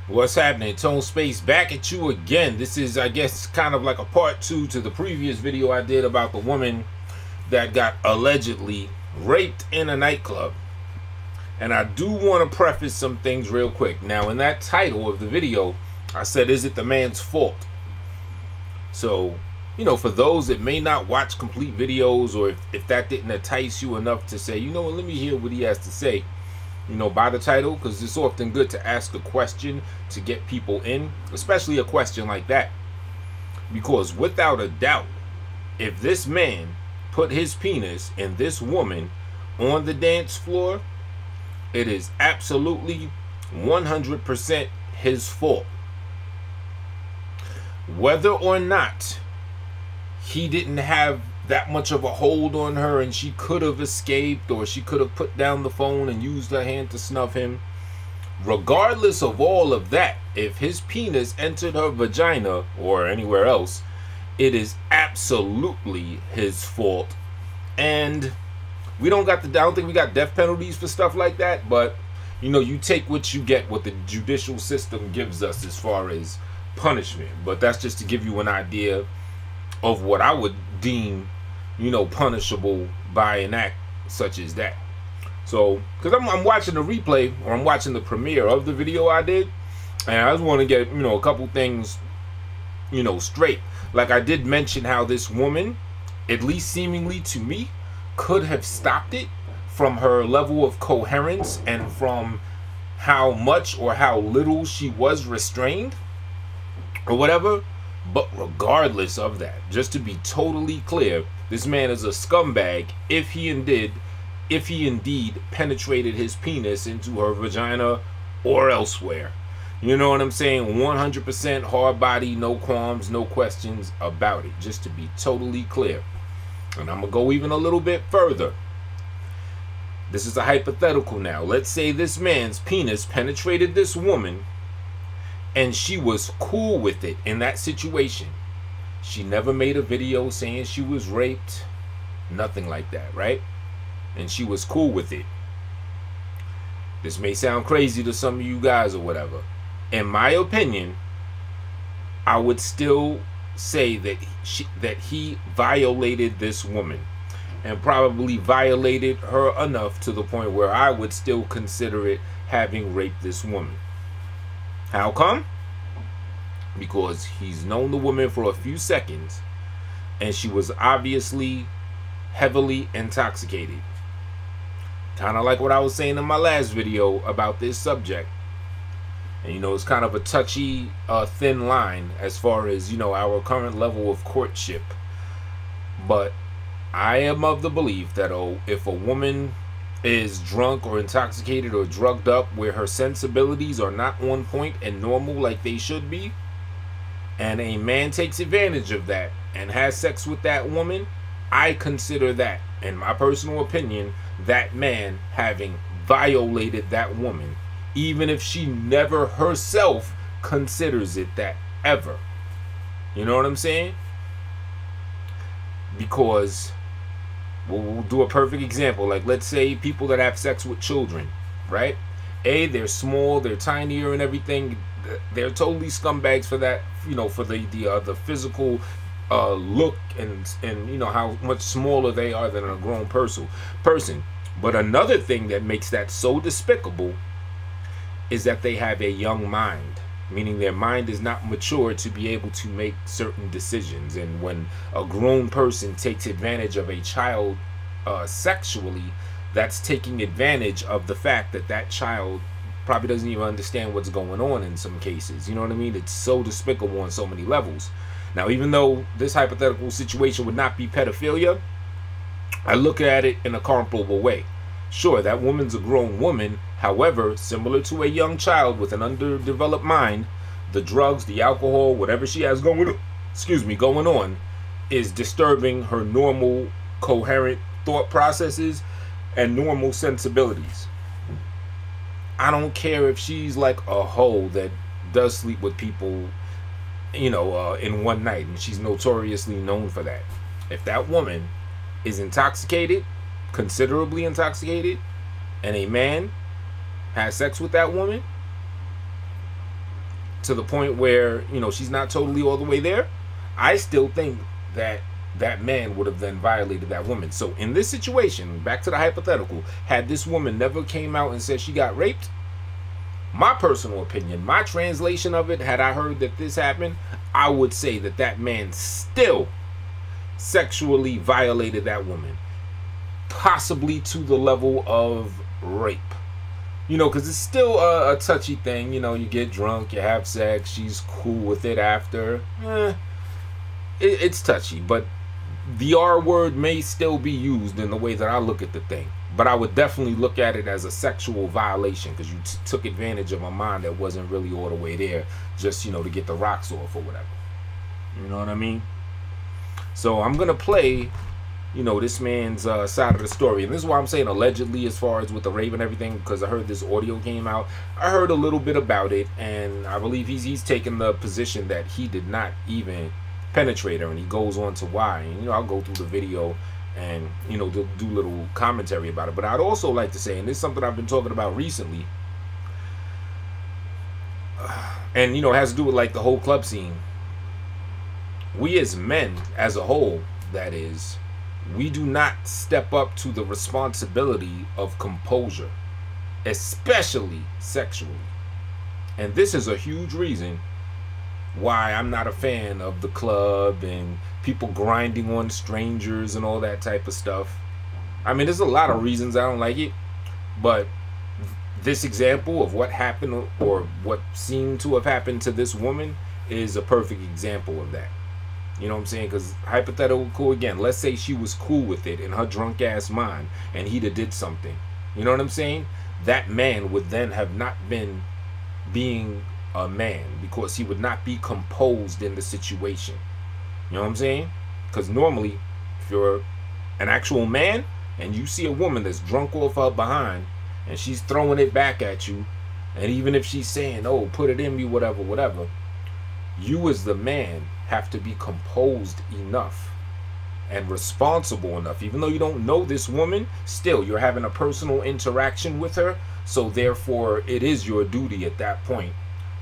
What's happening? Tone Space back at you again. This is, I guess, kind of like a part 2 to the previous video I did about the woman that got allegedly raped in a nightclub. And I do want to preface some things real quick. Now, in that title of the video, I said, is it the man's fault? So, you know, for those that may not watch complete videos, or if that didn't entice you enough to say, you know what, let me hear what he has to say, you know, by the title, because it's often good to ask a question to get people in, especially a question like that. Because without a doubt, if this man put his penis in this woman on the dance floor, it is absolutely 100% his fault. Whether or not he didn't have that much of a hold on her and she could have escaped, or she could have put down the phone and used her hand to snuff him, regardless of all of that, if his penis entered her vagina or anywhere else, it is absolutely his fault. And we don't got the, I don't think we got death penalties for stuff like that, but you know, you take what you get, what the judicial system gives us as far as punishment. But that's just to give you an idea of what I would deem, you know, punishable by an act such as that. So, because I'm watching the replay, or I'm watching the premiere of the video I did, and I just want to get, you know, a couple things, you know, straight. Like, I did mention how this woman, at least seemingly to me, could have stopped it from her level of coherence and from how much or how little she was restrained or whatever. But regardless of that, just to be totally clear, this man is a scumbag if he indeed penetrated his penis into her vagina or elsewhere. You know what I'm saying? 100% hard body, no qualms, no questions about it. Just to be totally clear. And I'm going to go even a little bit further. This is a hypothetical now. Let's say this man's penis penetrated this woman and she was cool with it in that situation. She never made a video saying she was raped. Nothing like that, right? And she was cool with it. This may sound crazy to some of you guys or whatever. In my opinion, I would still say that he violated this woman. And probably violated her enough to the point where I would still consider it having raped this woman. How come? Because he's known the woman for a few seconds and she was obviously heavily intoxicated. Kind of like what I was saying in my last video about this subject. And you know, it's kind of a touchy, thin line as far as, you know, our current level of courtship. But I am of the belief that, if a woman is drunk or intoxicated or drugged up where her sensibilities are not on point and normal like they should be, and a man takes advantage of that and has sex with that woman, I consider that, in my personal opinion, that man having violated that woman, even if she never herself considers it that, ever. You know what I'm saying? Because we'll do a perfect example. Like, let's say people that have sex with children, right? They're small, they're tinier and everything. They're totally scumbags for that, you know, for the physical look and you know how much smaller they are than a grown person. But another thing that makes that so despicable is that they have a young mind, meaning their mind is not mature to be able to make certain decisions. And when a grown person takes advantage of a child sexually, that's taking advantage of the fact that that child probably doesn't even understand what's going on in some cases. You know what I mean? It's so despicable on so many levels. Now, even though this hypothetical situation would not be pedophilia, I look at it in a comparable way. Sure, that woman's a grown woman. However, similar to a young child with an underdeveloped mind, the drugs, the alcohol, whatever she has going on, is disturbing her normal, coherent thought processes and normal sensibilities. I don't care if she's like a hoe that does sleep with people, you know, in one night, and she's notoriously known for that. If that woman is intoxicated, considerably intoxicated, and a man has sex with that woman, to the point where, you know, she's not totally all the way there, I still think that that man would have then violated that woman. So in this situation, back to the hypothetical, had this woman never came out and said she got raped, my personal opinion, my translation of it, had I heard that this happened, I would say that that man still sexually violated that woman, possibly to the level of rape. You know, because it's still a touchy thing. You know, you get drunk, you have sex, she's cool with it after. It's touchy, but the R word may still be used in the way that I look at the thing. But I would definitely look at it as a sexual violation, because you took advantage of a mind that wasn't really all the way there, just, you know, to get the rocks off or whatever. You know what I mean? So I'm going to play, you know, this man's side of the story. And this is why I'm saying allegedly, as far as with the rape and everything, because I heard this audio came out. I heard a little bit about it, and I believe he's taken the position that he did not even penetrate her, and he goes on to why. And, you know, I'll go through the video and, you know, do little commentary about it. But I'd also like to say, and this is something I've been talking about recently, and, you know, it has to do with like the whole club scene. We as men, as a whole, that is, we do not step up to the responsibility of composure, especially sexually. And this is a huge reason why I'm not a fan of the club and people grinding on strangers and all that type of stuff. I mean, there's a lot of reasons I don't like it, but this example of what happened, or what seemed to have happened to this woman, is a perfect example of that. You know what I'm saying? Because hypothetical again, let's say she was cool with it in her drunk ass mind, and he'd have did something. You know what I'm saying? That man would then have not been being a man, because he would not be composed in the situation. You know what I'm saying? Because normally, if you're an actual man and you see a woman that's drunk off her behind and she's throwing it back at you, and even if she's saying, oh, put it in me, whatever, you as the man have to be composed enough and responsible enough. Even though you don't know this woman, still you're having a personal interaction with her, so therefore it is your duty at that point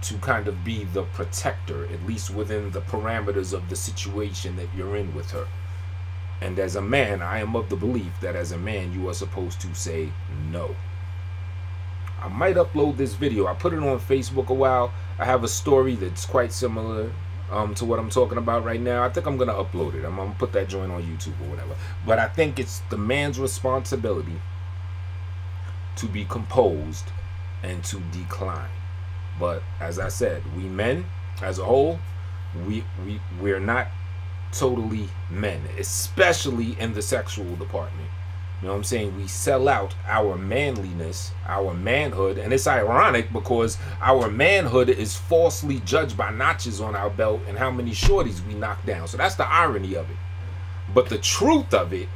to kind of be the protector, at least within the parameters of the situation that you're in with her. And as a man, I am of the belief that as a man, you are supposed to say no. I might upload this video. I put it on Facebook a while. I have a story that's quite similar to what I'm talking about right now. I think I'm gonna upload it. I'm gonna put that joint on YouTube or whatever. But I think it's the man's responsibility to be composed and to decline. But as I said, we men as a whole, we're not totally men, especially in the sexual department. You know what I'm saying? We sell out our manliness, our manhood, and it's ironic because our manhood is falsely judged by notches on our belt and how many shorties we knock down. So that's the irony of it. But the truth of it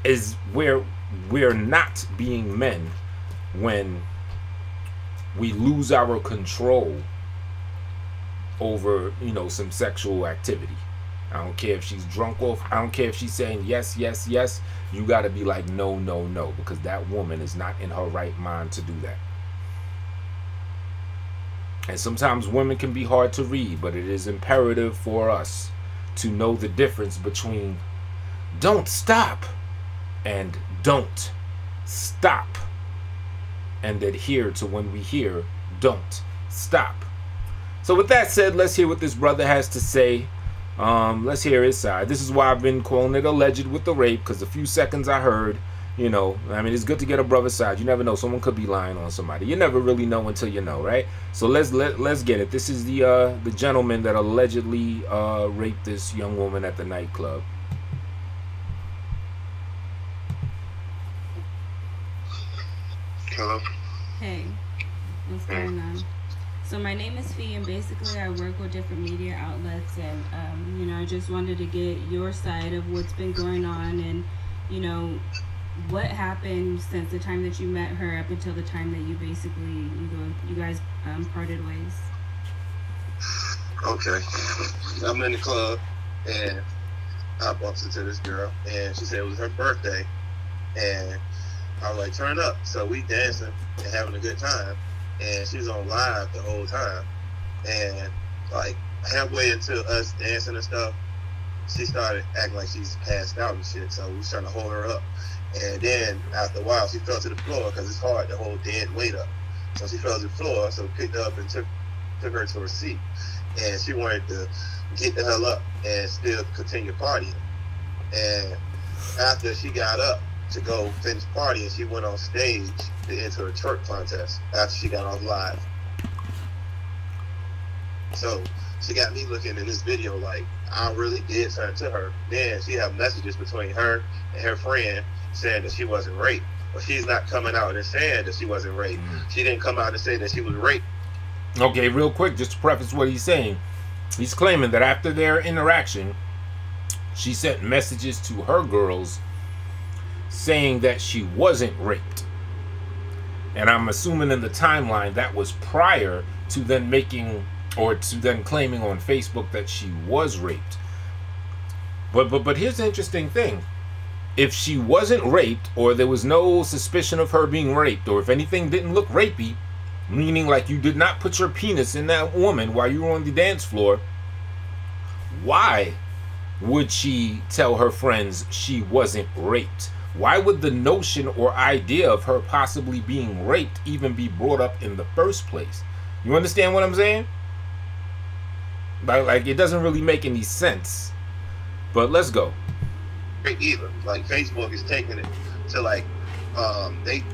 is where we're not being men when we lose our control over, you know, some sexual activity. I don't care if she's drunk off. I don't care if she's saying yes, yes, yes. You got to be like, no, no, no, because that woman is not in her right mind to do that. And sometimes women can be hard to read, but it is imperative for us to know the difference between don't stop and don't stop, and adhere to when we hear don't stop. So with that said, let's hear what this brother has to say. Let's hear his side. This is why I've been calling it alleged with the rape, because a few seconds I heard, you know, I mean, it's good to get a brother's side. You never know, someone could be lying on somebody. You never really know until you know, right? So let's get it. This is the gentleman that allegedly raped this young woman at the nightclub. Hello. Hey, what's going on? So my name is Fee, and basically I work with different media outlets, and you know, I just wanted to get your side of what's been going on, and you know, what happened since the time that you met her up until the time that you basically you guys parted ways. Okay, I'm in the club and I bumped into this girl, and she said it was her birthday, and I was like, turn up. So we dancing and having a good time. And she was on live the whole time. And like halfway into us dancing and stuff, she started acting like she's passed out and shit. So we was trying to hold her up. And then after a while, she fell to the floor because it's hard to hold dead weight up. So she fell to the floor. So we picked her up and took her to her seat. And she wanted to get the hell up and still continue partying. And after she got up to go finish partying, she went on stage to enter a twerk contest after she got off live. So she got me looking in this video like I really did something to her. Then she had messages between her and her friend saying that she wasn't raped. But she's not coming out and saying that she wasn't raped. She didn't come out and say that she was raped. Okay, real quick, just to preface what he's saying. He's claiming that after their interaction, she sent messages to her girls saying that she wasn't raped. And I'm assuming in the timeline that was prior to then making, or to then claiming on Facebook that she was raped. But here's the interesting thing. If she wasn't raped, or there was no suspicion of her being raped, or if anything didn't look rapey, meaning like you did not put your penis in that woman while you were on the dance floor, why would she tell her friends she wasn't raped? Why would the notion or idea of her possibly being raped even be brought up in the first place? You understand what I'm saying? Like it doesn't really make any sense. But let's go. Either like Facebook is taking it to like they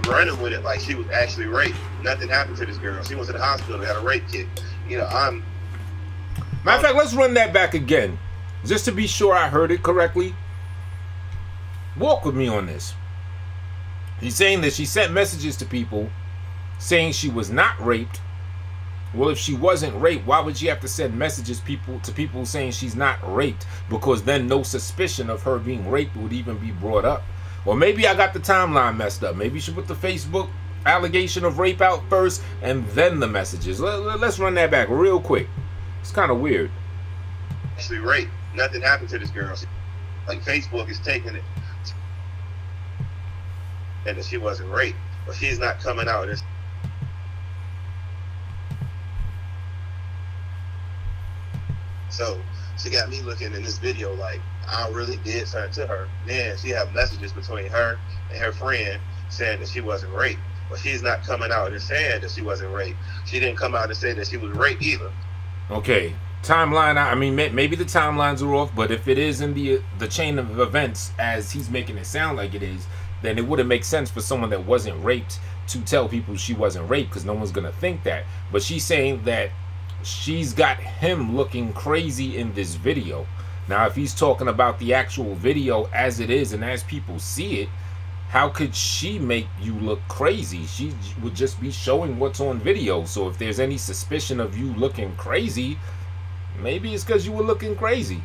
running with it like she was actually raped. Nothing happened to this girl. She went to the hospital, got a rape kit. Matter of fact, let's run that back again, just to be sure I heard it correctly. Walk with me on this. He's saying that she sent messages to people saying she was not raped. Well, if she wasn't raped, why would she have to send messages to people saying she's not raped? Because then no suspicion of her being raped would even be brought up. Or maybe I got the timeline messed up. Maybe she put the Facebook allegation of rape out first and then the messages. Let's run that back real quick. It's kind of weird. Actually raped. Nothing happened to this girl. Like Facebook is taking it and that she wasn't raped. But she's not coming out. So she got me looking in this video like I really did something to her. Then she had messages between her and her friend saying that she wasn't raped. But she's not coming out and saying that she wasn't raped. She didn't come out and say that she was raped either. Okay, timeline. I mean, maybe the timelines are off, but if it is in the chain of events as he's making it sound like it is, then it wouldn't make sense for someone that wasn't raped to tell people she wasn't raped, because no one's gonna think that. But she's saying that she's got him looking crazy in this video. Now, if he's talking about the actual video as it is and as people see it, how could she make you look crazy? She would just be showing what's on video. So if there's any suspicion of you looking crazy, maybe it's because you were looking crazy.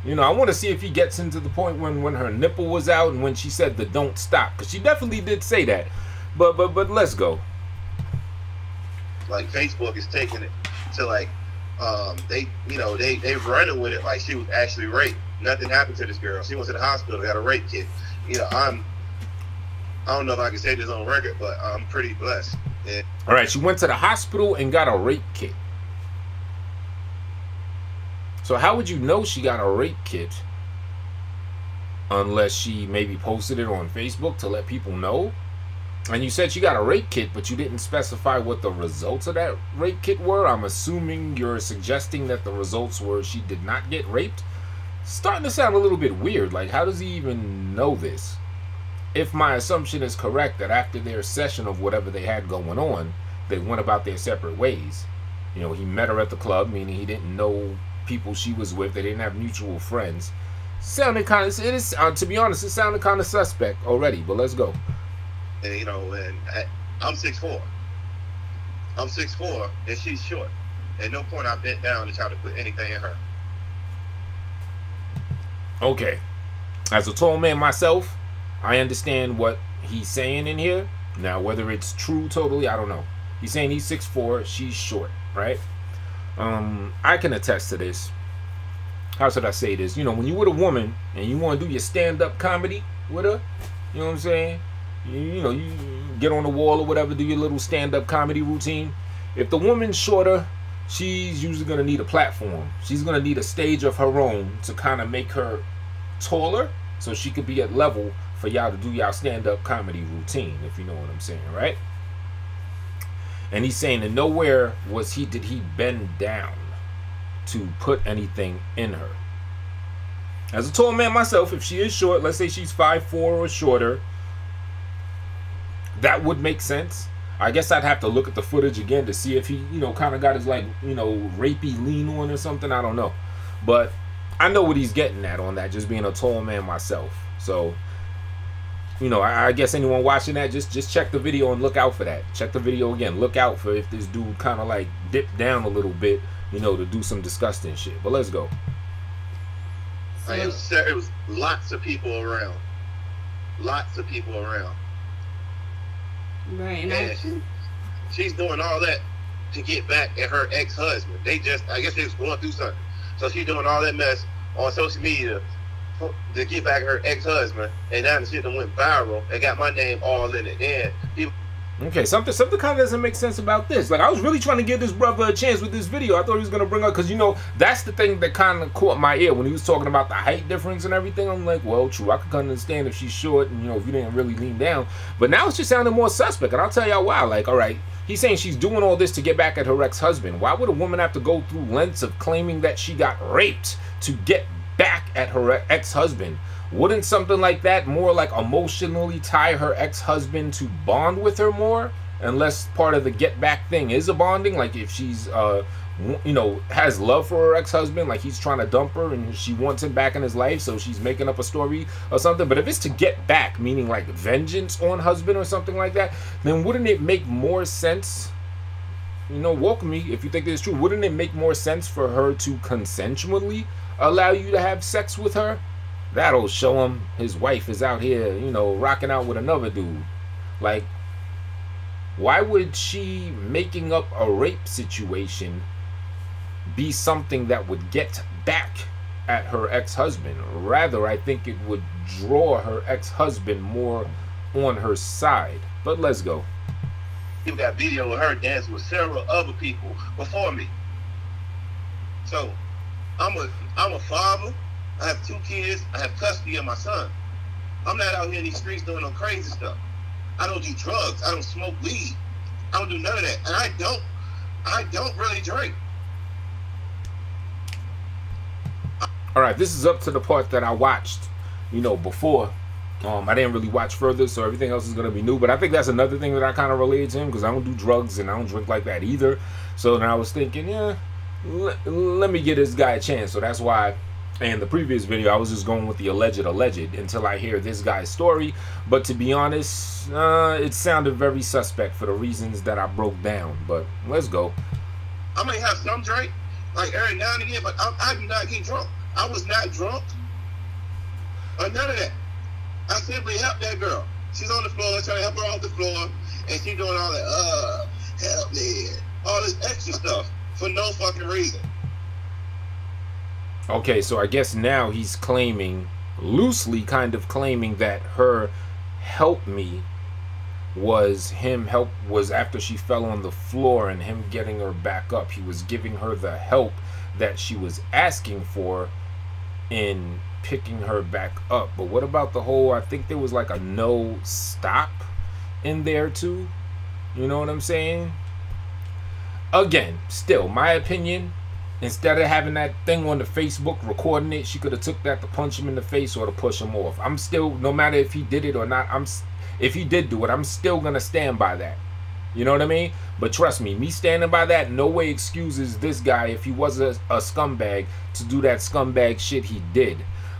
I want to see if he gets into the point when her nipple was out and when she said the don't stop, because she definitely did say that. But let's go. Like Facebook is taking it to like they running with it like she was actually raped. Nothing happened to this girl. She went to the hospital, got a rape kit. I don't know if I can say this on record, but I'm pretty blessed. Yeah. All right, she went to the hospital and got a rape kit. So how would you know she got a rape kit unless she maybe posted it on Facebook to let people know? And you said she got a rape kit, but you didn't specify what the results of that rape kit were. I'm assuming you're suggesting that the results were she did not get raped. It's starting to sound a little bit weird. Like, how does he even know this? If my assumption is correct that after their session of whatever they had going on, they went about their separate ways. He met her at the club, meaning he didn't know people she was with. They didn't have mutual friends. Sounded kind of, it is, to be honest, it sounded kind of suspect already, but let's go. And, I'm 6'4". I'm 6'4", and she's short. At no point I bent down to try to put anything in her. Okay. As a tall man myself, I understand what he's saying in here. Now, whether it's true totally, I don't know. He's saying he's 6'4", she's short, right? I can attest to this. How should I say this? When you with a woman and you want to do your stand-up comedy with her, you know what I'm saying? You get on the wall or whatever, do your little stand-up comedy routine. if the woman's shorter, she's usually going to need a platform. She's going to need a stage of her own to kind of make her taller so she could be at level for y'all to do y'all stand-up comedy routine, if you know what I'm saying, right? And he's saying that nowhere did he bend down to put anything in her. As a tall man myself, if she is short, let's say she's 5'4" or shorter, that would make sense. I guess I'd have to look at the footage again to see if he, kind of got his, like, rapey lean on or something. I don't know. But I know what he's getting at on that, just being a tall man myself. So, I guess anyone watching that, just check the video and look out for that. Check the video again. Look out for if this dude kind of, like, dipped down a little bit, to do some disgusting shit. But let's go. It was lots of people around. Lots of people around. Right. And she's doing all that to get back at her ex-husband. I guess they was going through something. So she's doing all that mess on social media to get back at her ex-husband. And now the shit done went viral and got my name all in it. And people... Okay, something kind of doesn't make sense about this. Like, I was really trying to give this brother a chance with this video. I thought he was going to bring up, because, that's the thing that kind of caught my ear when he was talking about the height difference and everything. I'm like, well, true, I could understand if she's short and, if you didn't really lean down. But now it's just sounding more suspect, and I'll tell y'all why. Like, all right, he's saying she's doing all this to get back at her ex-husband. Why would a woman have to go through lengths of claiming that she got raped to get back at her ex-husband? Wouldn't something like that more like emotionally tie her ex-husband to bond with her more? Unless part of the get back thing is a bonding, like if she's has love for her ex-husband, like he's trying to dump her and she wants him back in his life, so she's making up a story or something. But if it's to get back, meaning like vengeance on husband or something like that, then wouldn't it make more sense? Welcome me if you think this is true. Wouldn't it make more sense for her to consensually allow you to have sex with her? That'll show him his wife is out here, rocking out with another dude. Like, why would she making up a rape situation be something that would get back at her ex-husband? Rather, I think it would draw her ex-husband more on her side. But let's go. You got video of her dancing with several other people before me. So, I'm a father. I have 2 kids. I have custody of my son. I'm not out here in these streets doing no crazy stuff. I don't do drugs. I don't smoke weed. I don't do none of that. And I don't really drink. All right, this is up to the part that I watched, before. I didn't really watch further, so everything else is going to be new. But I think that's another thing that I kind of related to him, because I don't do drugs and I don't drink like that either. So then I was thinking, yeah, let me give this guy a chance. So that's why in the previous video I was just going with the alleged until I hear this guy's story. But to be honest, it sounded very suspect for the reasons that I broke down. But let's go. I may have some drink, like every now and again, but I do not get drunk. I was not drunk or none of that. I simply helped that girl. She's on the floor, trying to help her off the floor, and she's doing all that, help me, all this extra stuff for no fucking reason. Okay, so I guess now he's claiming, loosely kind of claiming, that her help me was after she fell on the floor and him getting her back up. He was giving her the help that she was asking for in picking her back up. But what about the whole, I think there was like a no stop in there too. You know what I'm saying? Again, still, my opinion, instead of having that thing on the Facebook recording it, she could have took that to punch him in the face or to push him off. I'm still, no matter if he did it or not, if he did do it, I'm still gonna stand by that. You know what I mean? But trust me standing by that no way excuses this guy, if he was a scumbag, to do that scumbag shit he did.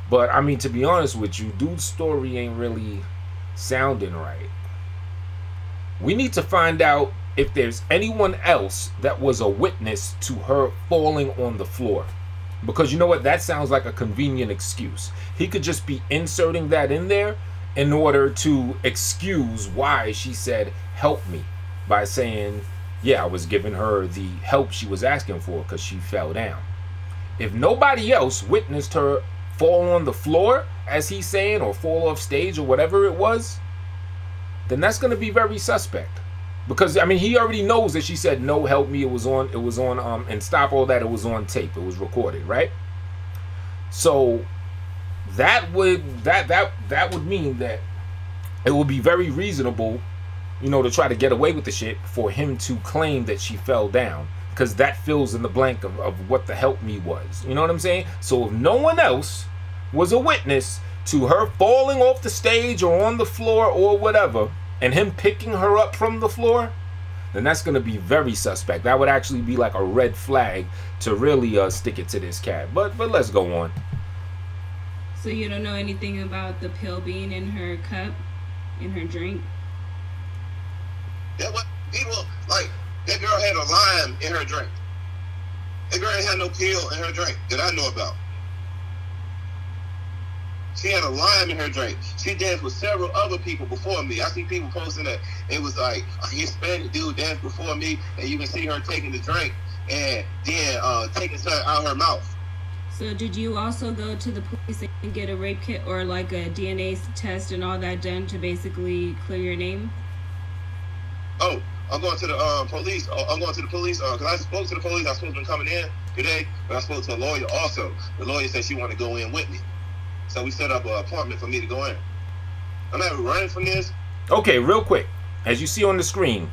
But I mean, to be honest with you, dude's story ain't really sounding right. We need to find out if there's anyone else that was a witness to her falling on the floor. Because you know what? That sounds like a convenient excuse. He could just be inserting that in there in order to excuse why she said, help me, by saying, yeah, I was giving her the help she was asking for because she fell down. If nobody else witnessed her fall on the floor, as he's saying, or fall off stage or whatever it was, then that's going to be very suspect. Because I mean, he already knows that she said no, help me. It was on and stop all that. It was on tape. It was recorded, right? So that would mean that it would be very reasonable, you know, to try to get away with the shit for him to claim that she fell down, because that fills in the blank of what the help me was. You know what I'm saying? So if no one else was a witness to her falling off the stage or on the floor or whatever, and him picking her up from the floor, then that's going to be very suspect. That would actually be like a red flag to really stick it to this cat. But let's go on. So you don't know anything about the pill being in her cup, in her drink? Yeah, what people like, that girl had a lime in her drink. That girl ain't had no pill in her drink that I know about. She had a lime in her drink. She danced with several other people before me. I see people posting that it was like a Hispanic dude danced before me, and you can see her taking the drink and then taking something out of her mouth. So did you also go to the police and get a rape kit or like a DNA test and all that done to basically clear your name? Oh, I'm going to the police. I'm going to the police because I spoke to the police. I was supposed to be coming in today, but I spoke to a lawyer also. The lawyer said she wanted to go in with me. So we set up an appointment for me to go in. I'm not running from this. Okay, real quick. As you see on the screen,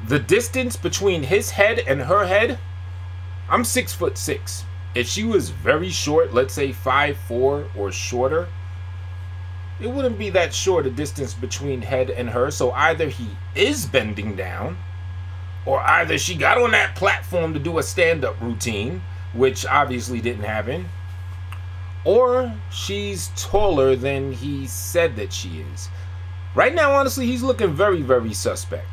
the distance between his head and her head, I'm 6'6". If she was very short, let's say 5'4" or shorter, it wouldn't be that short a distance between head and her. So either he is bending down, or either she got on that platform to do a stand-up routine, which obviously didn't happen, or she's taller than he said that she is. Right now, honestly, he's looking very, very suspect,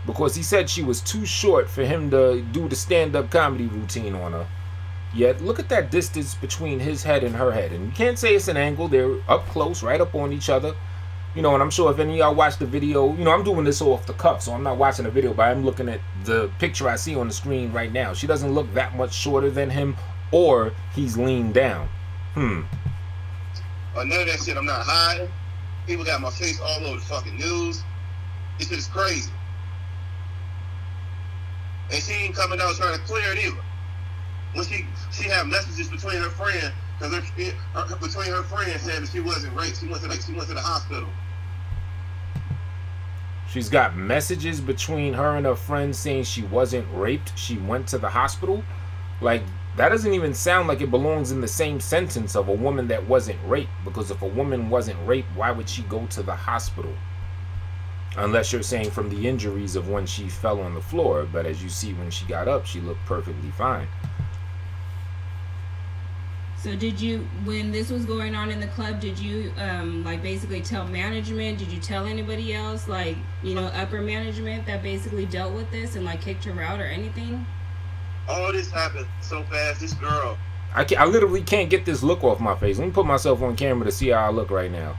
because he said she was too short for him to do the stand-up comedy routine on her. Yet, look at that distance between his head and her head. And you can't say it's an angle. They're up close, right up on each other. You know, and I'm sure if any of y'all watch the video, you know, I'm doing this off the cuff, so I'm not watching the video, but I'm looking at the picture I see on the screen right now. She doesn't look that much shorter than him, or he's leaned down. None of that shit I'm not hiding. People got my face all over the fucking news. This shit is crazy. And she ain't coming out trying to clear it either. When she had messages between her friend, because between her friend saying that she wasn't raped, she went to the hospital. She's got messages between her and her friend saying she wasn't raped. She went to the hospital. Like, that doesn't even sound like it belongs in the same sentence of a woman that wasn't raped. Because if a woman wasn't raped, why would she go to the hospital? Unless you're saying from the injuries of when she fell on the floor. But as you see, when she got up, she looked perfectly fine. So did you, when this was going on in the club, did you like basically tell management? Did you tell anybody else, like, you know, upper management that basically dealt with this and like kicked her out or anything? All this happened so fast. This girl, I literally can't get this look off my face. Let me put myself on camera to see how I look right now.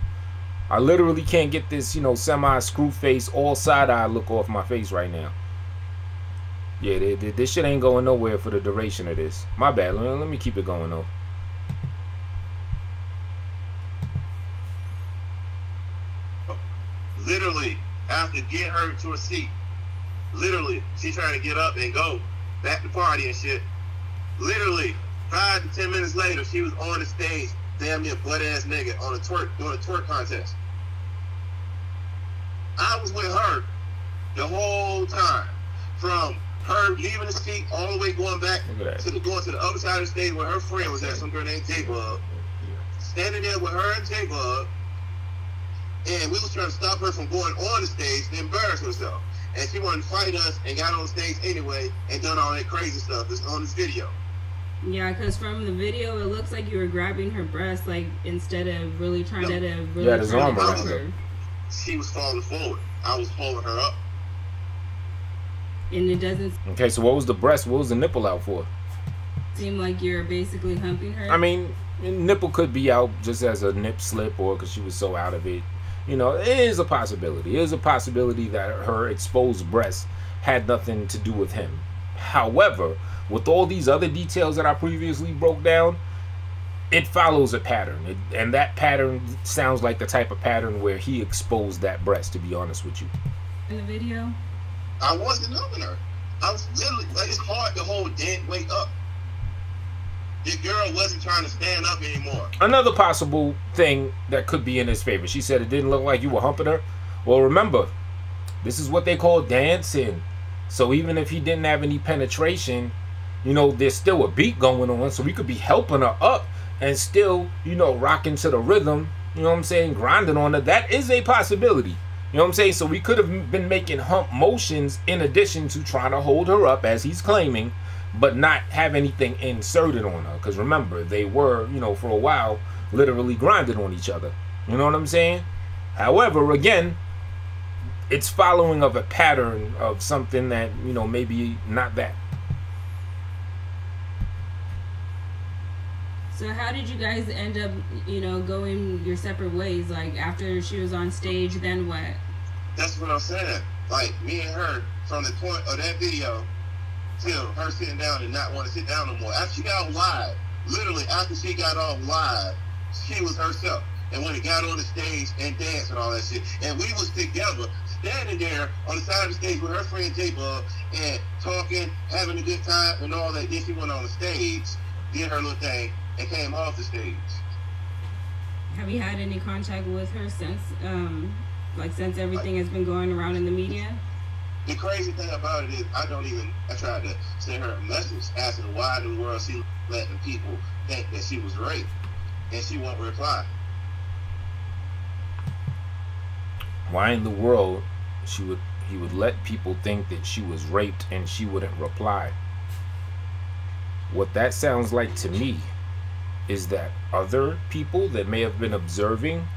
I literally can't get this, you know, semi-screw face, all side-eye look off my face right now. Yeah, this shit ain't going nowhere for the duration of this. My bad. Let me keep it going though. literally, after getting her to a seat, literally, she's trying to get up and go back to party and shit. Literally, 5 to 10 minutes later, she was on the stage, damn near butt-ass nigga, on doing a twerk contest. I was with her the whole time, from her leaving the seat all the way going back to going to the other side of the stage where her friend was at, some girl named J-Bug, standing there with her and J-Bug, and we was trying to stop her from going on the stage to embarrass herself. And she wanted to fight us and got on stage anyway and done all that crazy stuff that's on this video. Yeah, because from the video, it looks like you were grabbing her breast, like, instead of really trying to grab her. She was falling forward. I was holding her up. And it doesn't... Okay, so what was the breast? What was the nipple out for? Seem like you're basically humping her? I mean, nipple could be out just as a nip slip or because she was so out of it. You know, it is a possibility. It is a possibility that her exposed breast had nothing to do with him. However, with all these other details that I previously broke down, it follows a pattern. And that pattern sounds like the type of pattern where he exposed that breast, to be honest with you. in the video? I wasn't helping her. I was literally, like, it's hard to hold dead weight up. Your girl wasn't trying to stand up anymore. Another possible thing that could be in his favor. She said it didn't look like you were humping her. Well, remember, this is what they call dancing. So even if he didn't have any penetration, you know, there's still a beat going on. So we could be helping her up and still, you know, rocking to the rhythm. You know what I'm saying? Grinding on her. That is a possibility. You know what I'm saying? So we could have been making hump motions in addition to trying to hold her up, as he's claiming, but not have anything inserted on her. Because remember, they were, you know, for a while, literally grinding on each other. You know what I'm saying? However, again, it's following of a pattern of something that, you know, maybe not that. So how did you guys end up, you know, going your separate ways? Like, after she was on stage, then what? That's what I'm saying. Like, me and her, from the point of that video till her sitting down and not want to sit down no more. After she got off live, literally after she got off live, she was herself. And when it got on the stage and danced and all that shit, and we was together, standing there on the side of the stage with her friend J-Bug and talking, having a good time and all that. Then she went on the stage, did her little thing, and came off the stage. Have you had any contact with her since, since everything has been going around in the media? The crazy thing about it is, I tried to send her a message asking why in the world she letting people think that she was raped, and she won't reply. Why in the world he would let people think that she was raped and she wouldn't reply? What that sounds like to me is that other people that may have been observing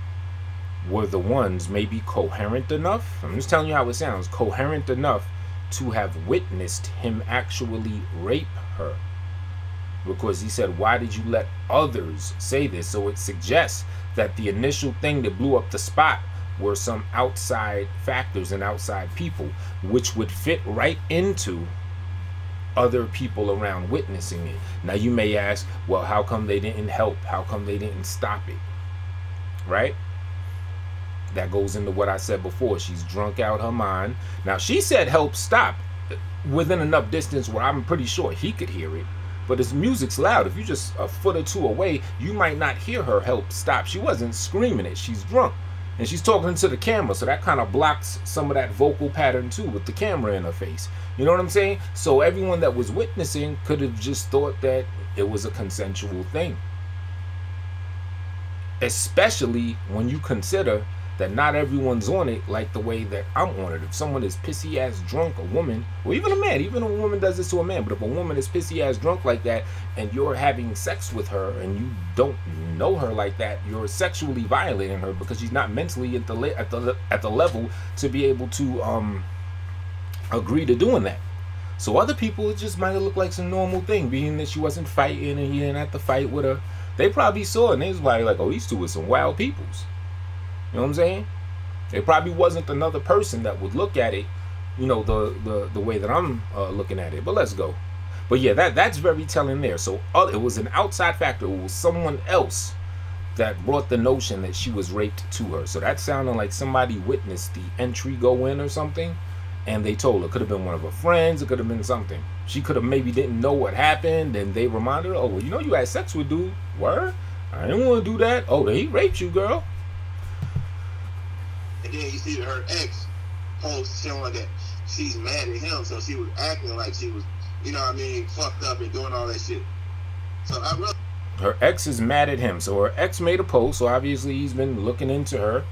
were the ones maybe coherent enough. I'm just telling you how it sounds. Coherent enough to have witnessed him actually rape her. Because he said, why did you let others say this? So it suggests that the initial thing that blew up the spot were some outside factors and outside people, which would fit right into other people around witnessing it. Now you may ask, well, how come they didn't help? How come they didn't stop it? Right? That goes into what I said before. She's drunk out her mind. Now she said help stop within enough distance where I'm pretty sure he could hear it. But his music's loud. If you're just a foot or two away, you might not hear her help stop. She wasn't screaming it. She's drunk. And she's talking to the camera, so that kind of blocks some of that vocal pattern too with the camera in her face. You know what I'm saying? So everyone that was witnessing could have just thought that it was a consensual thing. Especially when you consider that not everyone's on it like the way that I'm on it. If someone is pissy ass drunk, a woman, or even a man, even a woman does this to a man, but if a woman is pissy ass drunk like that and you're having sex with her and you don't know her like that, you're sexually violating her because she's not mentally at the level to be able to agree to doing that. So other people, it just might have looked like some normal thing, being that she wasn't fighting and he didn't have to fight with her. They probably saw it and they was probably like, oh, these two are some wild peoples. You know what I'm saying? It probably wasn't another person that would look at it, you know, the way that I'm looking at it. But let's go. But yeah, that's very telling there. So it was an outside factor. It was someone else that brought the notion that she was raped to her. So that sounded like somebody witnessed the entry go in or something, and they told her. It could have been one of her friends. It could have been something. She could have maybe didn't know what happened, and they reminded her, oh, well, you know you had sex with dude. Word? I didn't want to do that. Oh, he raped you, girl. And then you see her ex post showing that she's mad at him, so she was acting like she was, you know what I mean, fucked up and doing all that shit. So I really... Her ex is mad at him. So her ex made a post, so obviously he's been looking into her.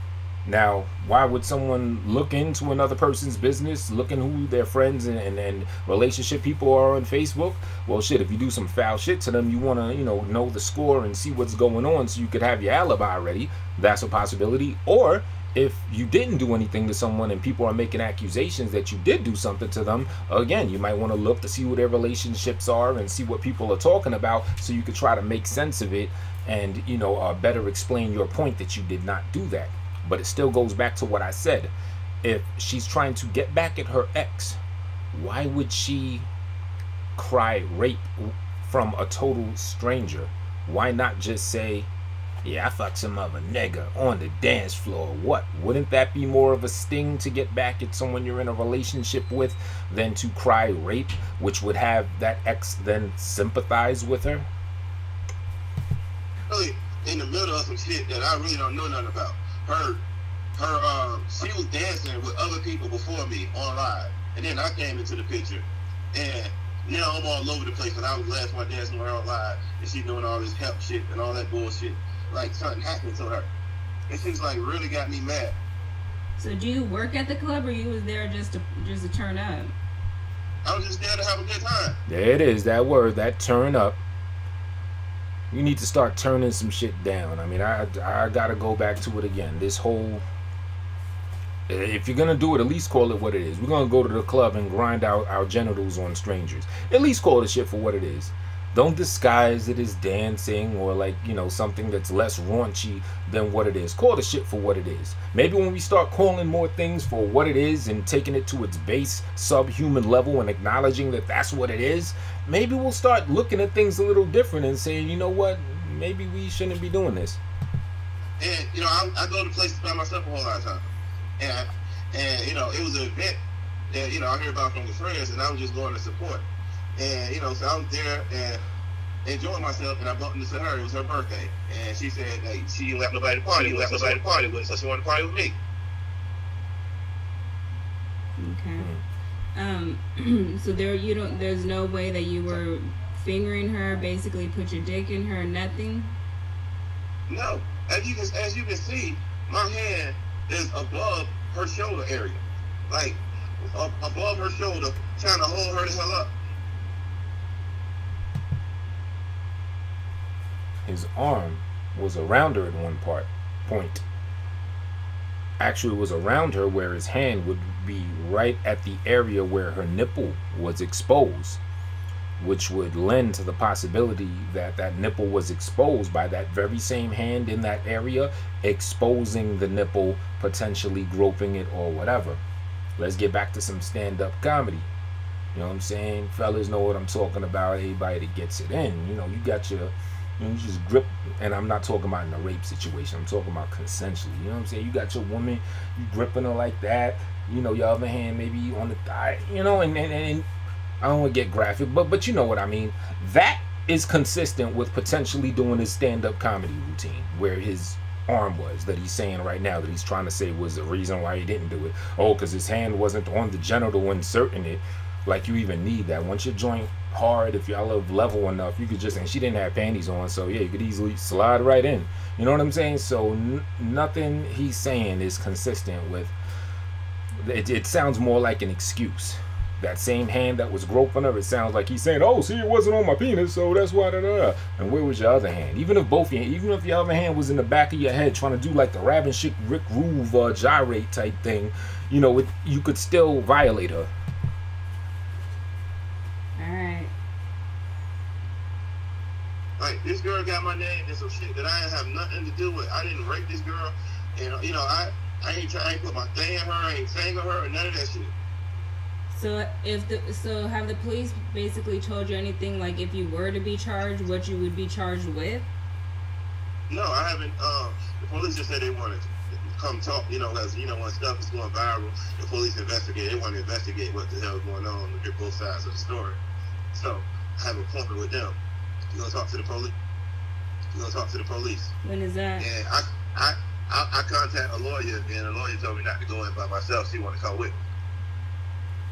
Now, why would someone look into another person's business, looking who their friends and relationship people are on Facebook? Well, shit, if you do some foul shit to them, you want to, you know the score and see what's going on so you could have your alibi ready. That's a possibility. Or if you didn't do anything to someone and people are making accusations that you did do something to them, again, you might want to look to see who their relationships are and see what people are talking about so you could try to make sense of it and, you know, better explain your point that you did not do that. But it still goes back to what I said. If she's trying to get back at her ex, why would she cry rape from a total stranger? Why not just say, Yeah, I fucked some other nigga on the dance floor. What? Wouldn't that be more of a sting to get back at someone you're in a relationship with than to cry rape, which would have that ex then sympathize with her? Really in the middle of some shit that I really don't know nothing about. She was dancing with other people before me on live, and then I came into the picture, and now I'm all over the place because I was last one dancing with her on live, and she doing all this help shit and all that bullshit. Like something happened to her. It just like really got me mad. So do you work at the club, or you was there just to turn up? I was just there to have a good time. There it is, that word, that turn up. You need to start turning some shit down. I mean, I gotta go back to it again. This whole, if you're gonna do it, at least call it what it is. We're gonna go to the club and grind out our genitals on strangers. At least call the shit for what it is. Don't disguise it as dancing or like, you know, something that's less raunchy than what it is. Call the shit for what it is. Maybe when we start calling more things for what it is and taking it to its base subhuman level and acknowledging that that's what it is, maybe we'll start looking at things a little different and saying, you know what, maybe we shouldn't be doing this. And, you know, I go to places by myself a whole lot of times. And you know, it was an event that, you know, I heard about from the friends, and I was just going to support. And, you know, so I was there and enjoying myself, and I bumped into her. It was her birthday. And she said that she didn't have nobody to party with, so she wanted to party with me. Okay. So there's no way that you were fingering her, basically put your dick in her, nothing? No. As you can see, my hand is above her shoulder area. Like, above her shoulder, trying to hold her the hell up. His arm was around her at one point. Actually, it was around her where his hand would be right at the area where her nipple was exposed, which would lend to the possibility that that nipple was exposed by that very same hand in that area, exposing the nipple, potentially groping it or whatever. Let's get back to some stand-up comedy. You know what I'm saying? Fellas know what I'm talking about. Everybody that gets it in. You know, you got your... You just grip, and I'm not talking about in a rape situation. I'm talking about consensually. You know what I'm saying? You got your woman, you gripping her like that. You know, your other hand maybe on the thigh. You know, and I don't want to get graphic, but you know what I mean. That is consistent with potentially doing his stand-up comedy routine, where his arm was that he's saying right now that he's trying to say was the reason why he didn't do it. Oh, because his hand wasn't on the genital inserting it. Like you even need that. Once your joint hard, if y'all live level enough, you could just, and she didn't have panties on, so yeah, you could easily slide right in. You know what I'm saying? So nothing he's saying is consistent with it. It sounds more like an excuse. That same hand that was groping her, it sounds like he's saying, oh, see, it wasn't on my penis, so that's why and where was your other hand? Even if your other hand was in the back of your head trying to do like the Rabbin Chick Rick Groove gyrate type thing, you know, you could still violate her. Alright. Like, this girl got my name and some shit that I didn't have nothing to do with. I didn't rape this girl, and, you know, I ain't put my thing in her, I ain't finger her, or none of that shit. So have the police basically told you anything, like if you were to be charged, what you would be charged with? No, I haven't. The police just said they wanted to come talk, you know, because, you know, when stuff is going viral, the police investigate. They want to investigate what the hell is going on and get both sides of the story. So I have an appointment with them. You gonna talk to the police? When is that? And I contact a lawyer, and the lawyer told me not to go in by myself. She want to come with me.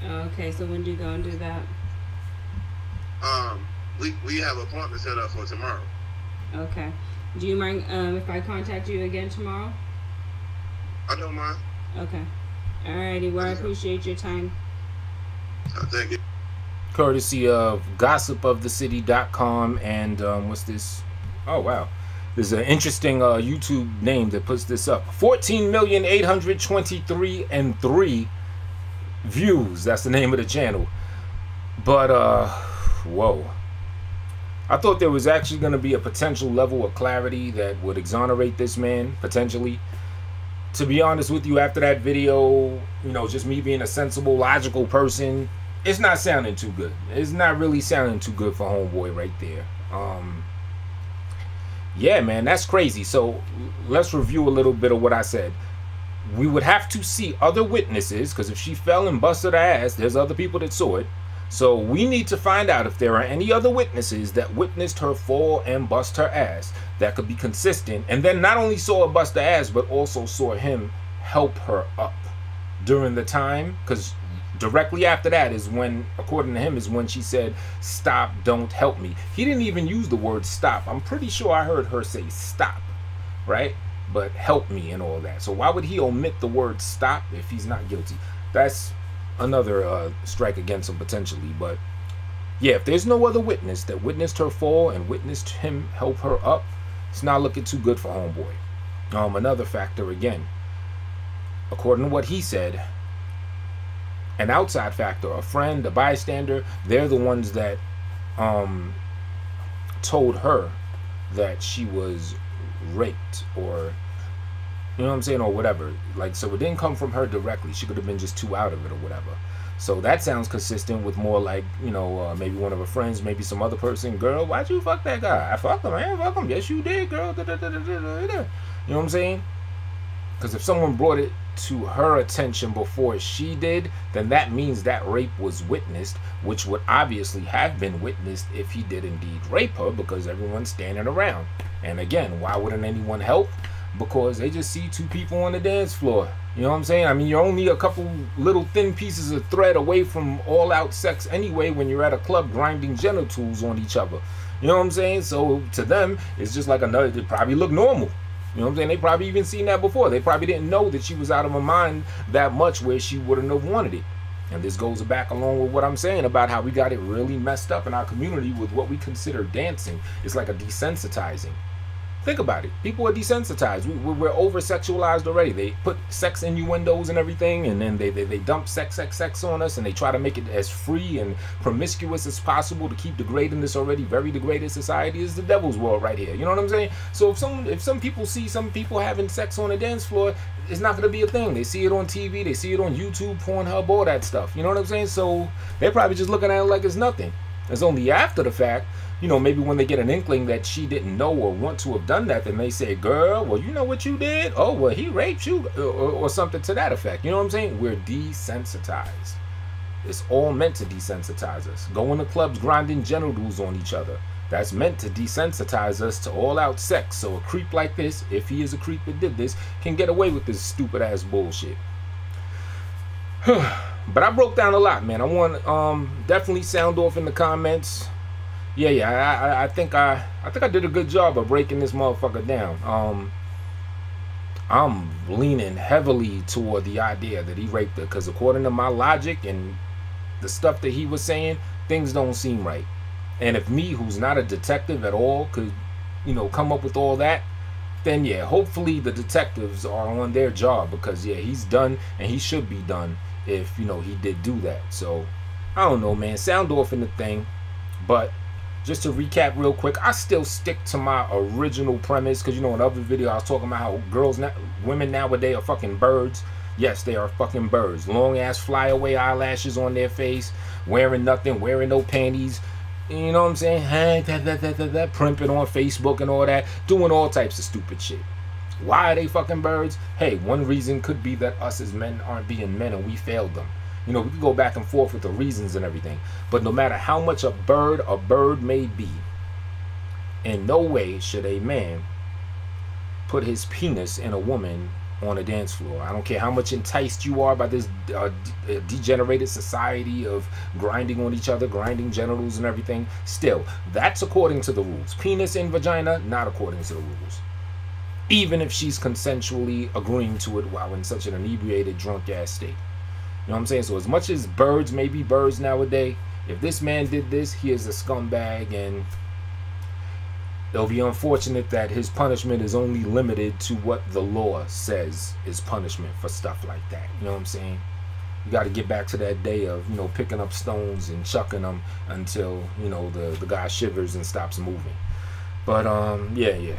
Okay, so when do you go and do that? We have an appointment set up for tomorrow. Okay. Do you mind if I contact you again tomorrow? I don't mind. Okay. Alrighty, well, I appreciate your time. Thank you. Courtesy of gossipofthecity.com and what's this? Oh, wow. There's an interesting YouTube name that puts this up. 14,823,300 views. That's the name of the channel. But whoa, I thought there was actually going to be a potential level of clarity that would exonerate this man potentially. To be honest with you, after that video, you know, just me being a sensible, logical person, it's not sounding too good. It's not really sounding too good for homeboy right there. yeah, man, that's crazy. So let's review a little bit of what I said. We would have to see other witnesses, because if she fell and busted her ass, there's other people that saw it. So we need to find out if there are any other witnesses that witnessed her fall and bust her ass that could be consistent, and then not only saw her bust her ass, but also saw him help her up during the time, because directly after that is when, according to him, is when she said, stop, don't help me. He didn't even use the word stop. I'm pretty sure I heard her say stop, right? But help me and all that. So why would he omit the word stop if he's not guilty? That's another strike against him potentially. But yeah, if there's no other witness that witnessed her fall and witnessed him help her up, it's not looking too good for homeboy. Another factor again, according to what he said, an outside factor, a friend, a bystander, they're the ones that told her that she was raped, or you know what I'm saying, or whatever. Like, so it didn't come from her directly. She could have been just too out of it or whatever. So that sounds consistent with more like, you know, maybe one of her friends, maybe some other person. Girl, why'd you fuck that guy? I fucked him, man. Fuck him. Yes, you did, girl. You know what I'm saying? Because if someone brought it to her attention before she did, then that means that rape was witnessed, which would obviously have been witnessed if he did indeed rape her, because everyone's standing around. And again, why wouldn't anyone help? Because they just see two people on the dance floor. You know what I'm saying? I mean, you're only a couple little thin pieces of thread away from all-out sex anyway when you're at a club grinding genitals on each other. You know what I'm saying? So to them, it's just like another, it probably look normal. You know what I'm saying? They probably even seen that before. They probably didn't know that she was out of her mind that much where she wouldn't have wanted it. And this goes back along with what I'm saying about how we got it really messed up in our community with what we consider dancing. It's like a desensitizing. Think about it. People are desensitized. We're over-sexualized already. They put sex innuendos and everything, and then they dump sex on us, and they try to make it as free and promiscuous as possible to keep degrading this already very degraded society. Is the devil's world right here. You know what I'm saying? So if some people see some people having sex on the dance floor, it's not going to be a thing. They see it on TV. They see it on YouTube, Pornhub, all that stuff. You know what I'm saying? So they're probably just looking at it like it's nothing. It's only after the fact, you know, maybe when they get an inkling that she didn't know or want to have done that, then they say, girl, well, you know what you did? Oh, well, he raped you, or something to that effect. You know what I'm saying? We're desensitized. It's all meant to desensitize us. Going to clubs grinding genitals on each other. That's meant to desensitize us to all-out sex. So a creep like this, if he is a creep that did this, can get away with this stupid-ass bullshit. But I broke down a lot, man. I want definitely sound off in the comments. Yeah, I think I did a good job of breaking this motherfucker down. I'm leaning heavily toward the idea that he raped her, because according to my logic and the stuff that he was saying, things don't seem right. And if me, who's not a detective at all, could, you know, come up with all that, then yeah, hopefully the detectives are on their job, because yeah, he's done and he should be done if, you know, he did do that. So I don't know, man. Sound off in the thing, but just to recap real quick, I still stick to my original premise, because, you know, in other video I was talking about how women nowadays are fucking birds. Yes, they are fucking birds. Long ass flyaway eyelashes on their face, wearing nothing, wearing no panties. You know what I'm saying? Primping on Facebook and all that, doing all types of stupid shit. Why are they fucking birds? Hey, one reason could be that us as men aren't being men and we failed them. You know, we can go back and forth with the reasons and everything. But no matter how much a bird may be, in no way should a man put his penis in a woman on a dance floor. I don't care how much enticed you are by this degenerated society of grinding on each other, grinding genitals and everything. Still, that's according to the rules. Penis in vagina, not according to the rules. Even if she's consensually agreeing to it while in such an inebriated, drunk-ass state. You know what I'm saying? So as much as birds may be birds nowadays, if this man did this, he is a scumbag, and it'll be unfortunate that his punishment is only limited to what the law says is punishment for stuff like that. You know what I'm saying? You got to get back to that day of, you know, picking up stones and chucking them until, you know, the guy shivers and stops moving. But yeah. You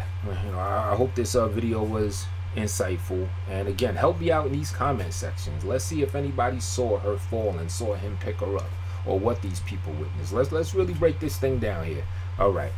know, I hope this video was insightful, and again, help me out in these comment sections. Let's see if anybody saw her fall and saw him pick her up, or what these people witnessed. Let's really break this thing down here. All right.